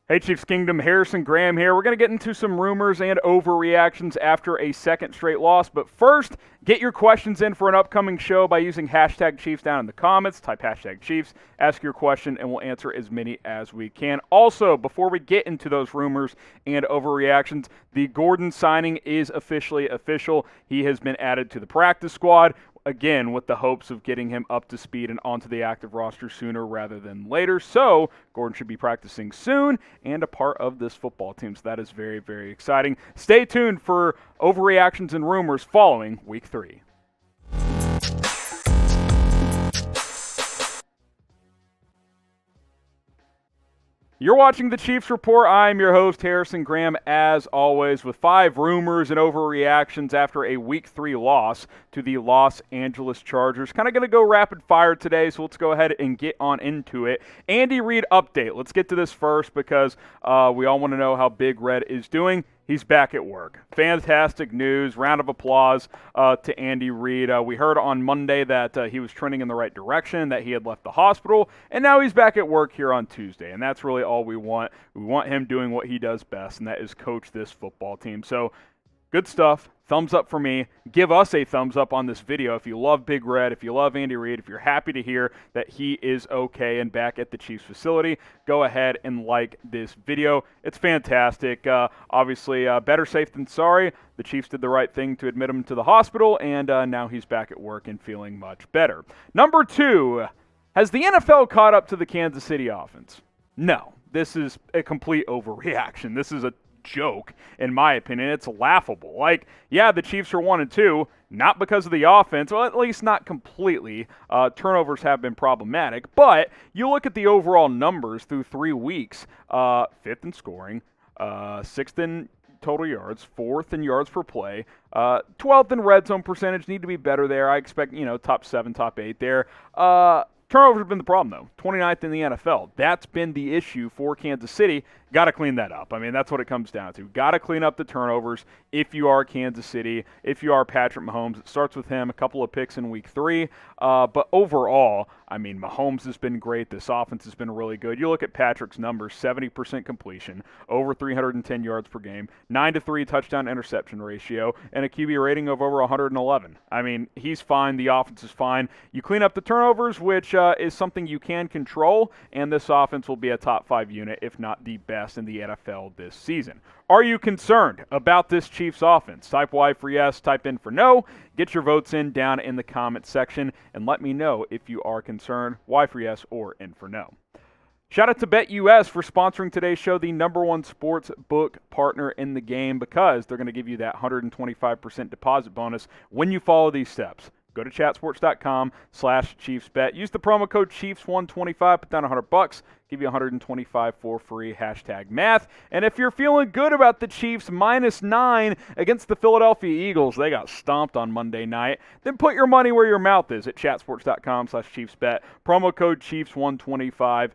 Hey Chiefs Kingdom, Harrison Graham here. We're going to get into some rumors and overreactions after a second straight loss. But first, get your questions in for an upcoming show by using hashtag Chiefs down in the comments. Type hashtag Chiefs, ask your question, and we'll answer as many as we can. Also, before we get into those rumors and overreactions, the Gordon signing is officially official. He has been added to the practice squad. Again, with the hopes of getting him up to speed and onto the active roster sooner rather than later. So, Gordon should be practicing soon and a part of this football team. So that is very, very exciting. Stay tuned for overreactions and rumors following Week 3. You're watching the Chiefs Report. I'm your host, Harrison Graham, as always, with 5 rumors and overreactions after a Week 3 loss to the Los Angeles Chargers. Kind of going to go rapid fire today, so let's go ahead and get on into it. Andy Reid update. Let's get to this first because we all want to know how Big Red is doing. He's back at work. Fantastic news. Round of applause to Andy Reid. We heard on Monday that he was trending in the right direction, that he had left the hospital, and now he's back at work here on Tuesday. And that's really all we want. We want him doing what he does best, and that is coach this football team. So, good stuff. Thumbs up for me. Give us a thumbs up on this video if you love Big Red, if you love Andy Reid, if you're happy to hear that he is okay and back at the Chiefs facility. Go ahead and like this video. It's fantastic. Obviously, better safe than sorry. The Chiefs did the right thing to admit him to the hospital, and now he's back at work and feeling much better. Number 2, has the NFL caught up to the Kansas City offense? No. This is a complete overreaction. This is a joke, in my opinion. It's laughable. Like, yeah, the Chiefs are 1-2, not because of the offense, well, at least not completely. Turnovers have been problematic, but you look at the overall numbers through 3 weeks, 5th in scoring, 6th in total yards, 4th in yards per play, 12th in red zone percentage, need to be better there. I expect, top 7, top 8 there. Turnovers have been the problem, though. 29th in the NFL. That's been the issue for Kansas City. Got to clean that up. I mean, that's what it comes down to. Got to clean up the turnovers if you are Kansas City, if you are Patrick Mahomes. It starts with him, a couple of picks in Week 3. But overall, I mean, Mahomes has been great. This offense has been really good. You look at Patrick's numbers, 70% completion, over 310 yards per game, 9-3 touchdown interception ratio, and a QB rating of over 111. I mean, he's fine. The offense is fine. You clean up the turnovers, which is something you can control, and this offense will be a top 5 unit, if not the best in the NFL this season. Are you concerned about this Chiefs offense? Type Y for yes, type in for no. Get your votes in down in the comment section and let me know if you are concerned, Y for yes or in for no. Shout out to BetUS for sponsoring today's show, the '1 sports book partner in the game, because they're going to give you that 125% deposit bonus when you follow these steps. Go to chatsports.com/ChiefsBet. Use the promo code Chiefs125. Put down $100. Give you $125 for free. Hashtag math. And if you're feeling good about the Chiefs -9 against the Philadelphia Eagles, they got stomped on Monday night, then put your money where your mouth is at chatsports.com/ChiefsBet. Promo code Chiefs125.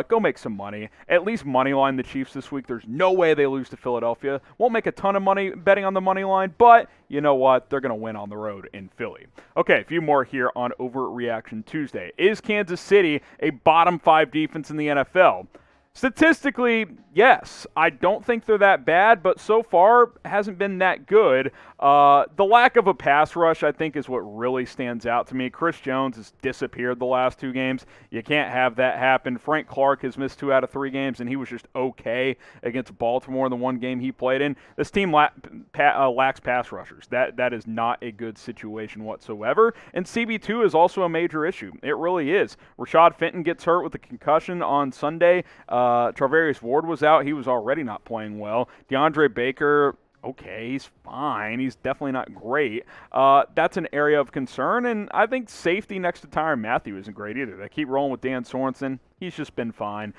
Go make some money. At least money line the Chiefs this week. There's no way they lose to Philadelphia. Won't make a ton of money betting on the money line, but you know what? They're going to win on the road in Philly. Okay, a few more here on Overreaction Tuesday. Is Kansas City a bottom 5 defense in the NFL? Statistically, yes. I don't think they're that bad, but so far hasn't been that good. The lack of a pass rush, I think, is what really stands out to me. Chris Jones has disappeared the last 2 games. You can't have that happen. Frank Clark has missed 2 out of 3 games, and he was just okay against Baltimore in the 1 game he played in. This team lacks pass rushers. That is not a good situation whatsoever. And CB2 is also a major issue. It really is. Rashad Fenton gets hurt with a concussion on Sunday. Travarius Ward was out. He was already not playing well. DeAndre Baker, okay, he's fine. He's definitely not great. That's an area of concern, and I think safety next to Tyrann Mathieu isn't great either. They keep rolling with Dan Sorensen. He's just been fine.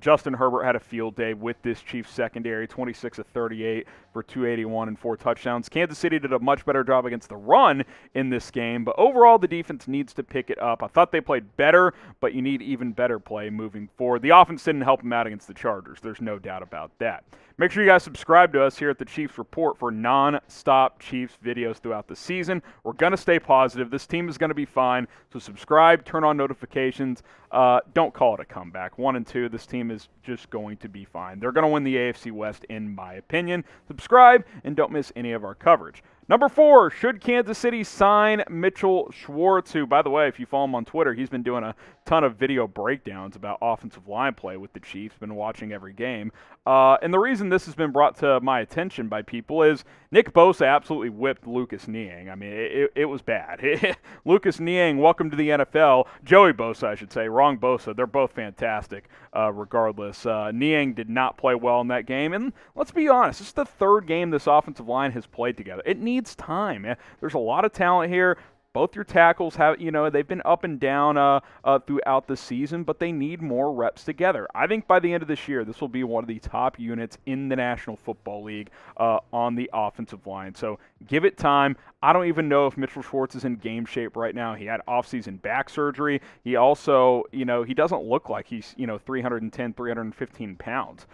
Justin Herbert had a field day with this Chiefs secondary, 26 of 38 for 281 and 4 touchdowns. Kansas City did a much better job against the run in this game, but overall the defense needs to pick it up. I thought they played better, but you need even better play moving forward. The offense didn't help them out against the Chargers. There's no doubt about that. Make sure you guys subscribe to us here at the Chiefs Report for non-stop Chiefs videos throughout the season. We're going to stay positive. This team is going to be fine, so subscribe, turn on notifications. don't call it a comeback. 1-2, this team is just going to be fine. They're going to win the AFC West, in my opinion. Subscribe and don't miss any of our coverage. Number 4, should Kansas City sign Mitchell Schwartz, who, by the way, if you follow him on Twitter, he's been doing a ton of video breakdowns about offensive line play with the Chiefs, been watching every game. And the reason this has been brought to my attention by people is Nick Bosa absolutely whipped Lucas Niang. I mean, it was bad. Lucas Niang, welcome to the NFL. Joey Bosa, I should say. Wrong Bosa. They're both fantastic regardless. Niang did not play well in that game. And let's be honest, this is the third game this offensive line has played together. It needs time. There's a lot of talent here. Both your tackles have, they've been up and down throughout the season, but they need more reps together. I think by the end of this year, this will be one of the top units in the National Football League on the offensive line. So give it time. I don't even know if Mitchell Schwartz is in game shape right now. He had offseason back surgery. He also, he doesn't look like he's, 310, 315 pounds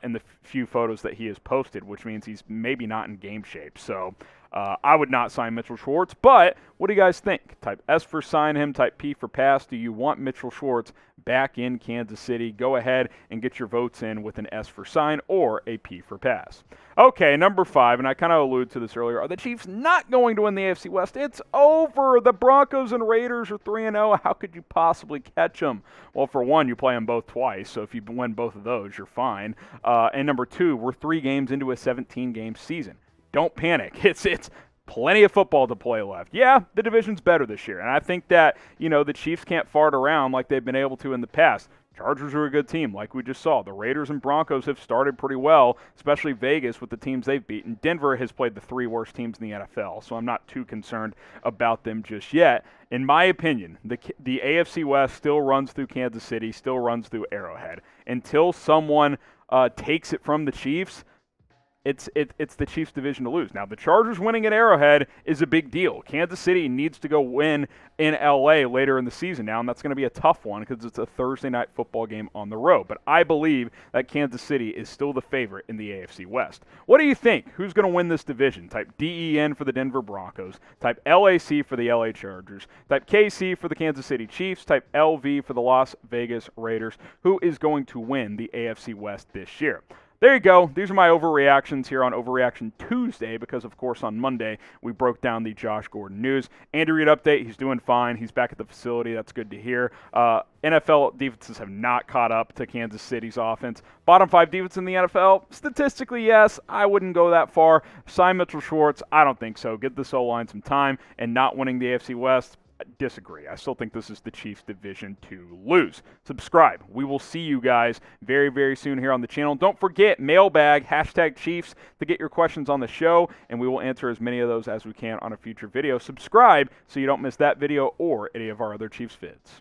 in the few photos that he has posted, which means he's maybe not in game shape. So I would not sign Mitchell Schwartz, but what do you guys think? Type S for sign him, type P for pass. Do you want Mitchell Schwartz back in Kansas City? Go ahead and get your votes in with an S for sign or a P for pass. Okay, number 5, and I kind of alluded to this earlier. Are the Chiefs not going to win the AFC West? It's over. The Broncos and Raiders are 3-0. How could you possibly catch them? Well, for one, you play them both twice, so if you win both of those, you're fine. And number 2, we're 3 games into a 17-game season. Don't panic. It's plenty of football to play left. Yeah, the division's better this year, and I think that, the Chiefs can't fart around like they've been able to in the past. Chargers are a good team, like we just saw. The Raiders and Broncos have started pretty well, especially Vegas with the teams they've beaten. Denver has played the 3 worst teams in the NFL, so I'm not too concerned about them just yet. In my opinion, the AFC West still runs through Kansas City, still runs through Arrowhead. Until someone takes it from the Chiefs, it's the Chiefs' division to lose. Now, the Chargers winning at Arrowhead is a big deal. Kansas City needs to go win in L.A. later in the season now, and that's going to be a tough one because it's a Thursday night football game on the road. But I believe that Kansas City is still the favorite in the AFC West. What do you think? Who's going to win this division? Type DEN for the Denver Broncos. Type LAC for the LA Chargers. Type KC for the Kansas City Chiefs. Type LV for the Las Vegas Raiders. Who is going to win the AFC West this year? There you go. These are my overreactions here on Overreaction Tuesday because, of course, on Monday we broke down the Josh Gordon news. Andy Reid update. He's doing fine. He's back at the facility. That's good to hear. NFL defenses have not caught up to Kansas City's offense. Bottom 5 defense in the NFL? Statistically, yes. I wouldn't go that far. Sign Mitchell Schwartz? I don't think so. Get this O-line some time, and not winning the AFC West? Disagree. I still think this is the Chiefs' division to lose. Subscribe. We will see you guys very, very soon here on the channel. Don't forget, mailbag, #Chiefs to get your questions on the show, and we will answer as many of those as we can on a future video. Subscribe so you don't miss that video or any of our other Chiefs vids.